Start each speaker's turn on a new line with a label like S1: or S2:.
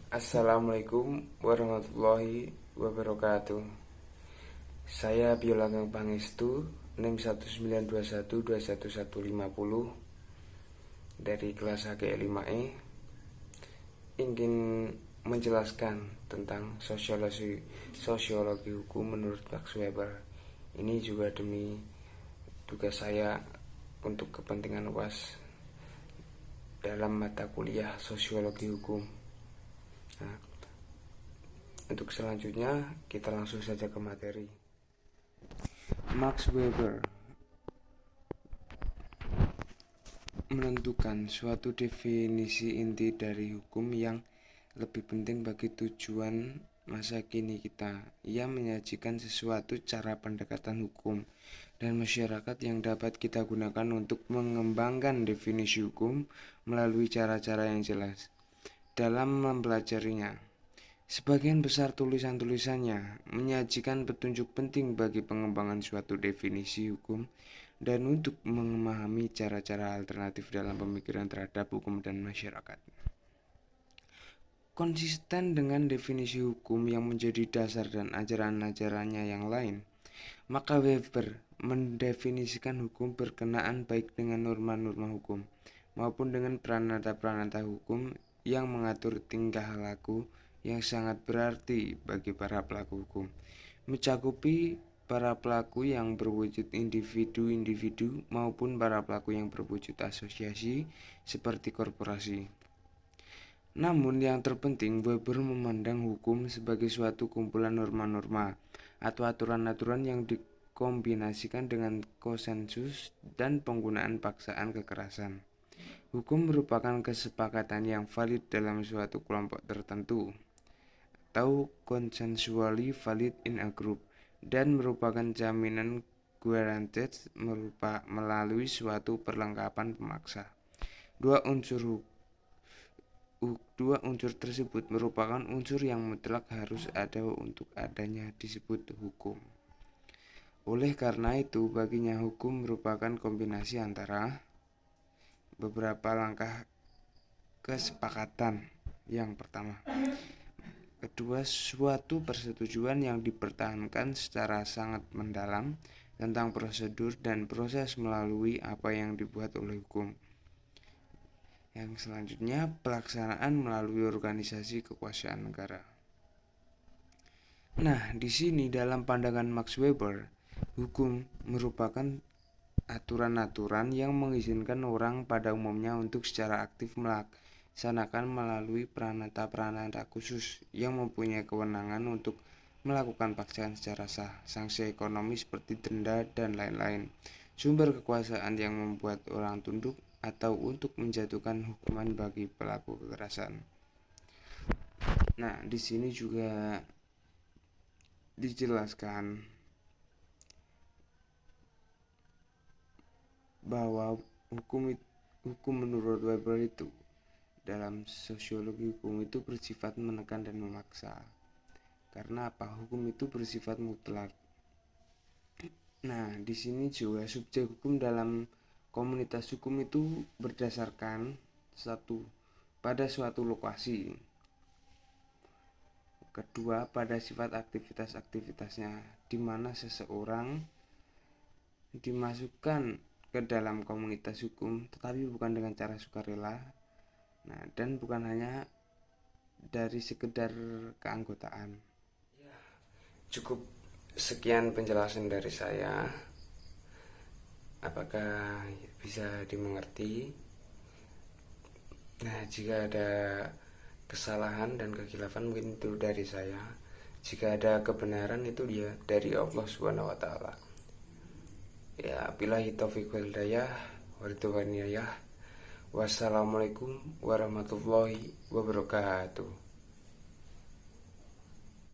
S1: Assalamualaikum warahmatullahi wabarakatuh. Saya Biolagang Pangestu, NIM 192121150 dari kelas HG5E, ingin menjelaskan tentang sosiologi hukum menurut Max Weber. Ini juga demi tugas saya untuk kepentingan UAS dalam mata kuliah sosiologi hukum. Nah, untuk selanjutnya kita langsung saja ke materi. Max Weber menentukan suatu definisi inti dari hukum yang lebih penting bagi tujuan masa kini kita. Ia menyajikan sesuatu cara pendekatan hukum dan masyarakat yang dapat kita gunakan untuk mengembangkan definisi hukum melalui cara-cara yang jelas dalam mempelajarinya. Sebagian besar tulisan-tulisannya menyajikan petunjuk penting bagi pengembangan suatu definisi hukum dan untuk memahami cara-cara alternatif dalam pemikiran terhadap hukum dan masyarakat. Konsisten dengan definisi hukum yang menjadi dasar dan ajaran-ajarannya yang lain, maka Weber mendefinisikan hukum berkenaan baik dengan norma-norma hukum maupun dengan pranata-pranata hukum yang mengatur tingkah laku yang sangat berarti bagi para pelaku hukum, mencakupi para pelaku yang berwujud individu-individu maupun para pelaku yang berwujud asosiasi seperti korporasi. Namun yang terpenting, Weber memandang hukum sebagai suatu kumpulan norma-norma atau aturan-aturan yang dikombinasikan dengan konsensus dan penggunaan paksaan kekerasan. Hukum merupakan kesepakatan yang valid dalam suatu kelompok tertentu atau consensually valid in a group, dan merupakan jaminan guaranteed melalui suatu perlengkapan pemaksa. Dua unsur tersebut merupakan unsur yang mutlak harus ada untuk adanya disebut hukum. Oleh karena itu, baginya hukum merupakan kombinasi antara beberapa langkah kesepakatan. Yang pertama, kedua, suatu persetujuan yang dipertahankan secara sangat mendalam tentang prosedur dan proses melalui apa yang dibuat oleh hukum. Yang selanjutnya, pelaksanaan melalui organisasi kekuasaan negara. Nah, di sini dalam pandangan Max Weber, hukum merupakan aturan-aturan yang mengizinkan orang pada umumnya untuk secara aktif melaksanakan melalui pranata-pranata khusus yang mempunyai kewenangan untuk melakukan paksaan secara sah, sanksi ekonomi seperti denda dan lain-lain, sumber kekuasaan yang membuat orang tunduk atau untuk menjatuhkan hukuman bagi pelaku kekerasan. Nah, di sini juga dijelaskan bahwa hukum menurut Weber itu dalam sosiologi hukum itu bersifat menekan dan memaksa. Karena apa? Hukum itu bersifat mutlak. Nah, di sini juga subjek hukum dalam komunitas hukum itu berdasarkan pada suatu lokasi. Kedua, pada sifat aktivitas-aktivitasnya, di mana seseorang dimasukkan ke dalam komunitas hukum, tetapi bukan dengan cara sukarela. Nah, dan bukan hanya dari sekedar keanggotaan. Cukup sekian penjelasan dari saya. Apakah bisa dimengerti? Nah, jika ada kesalahan dan kekhilafan mungkin itu dari saya. Jika ada kebenaran itu dia dari Allah Subhanahu wa taala. Ya, billahi taufiq wal hidayah. Wassalamualaikum warahmatullahi wabarakatuh.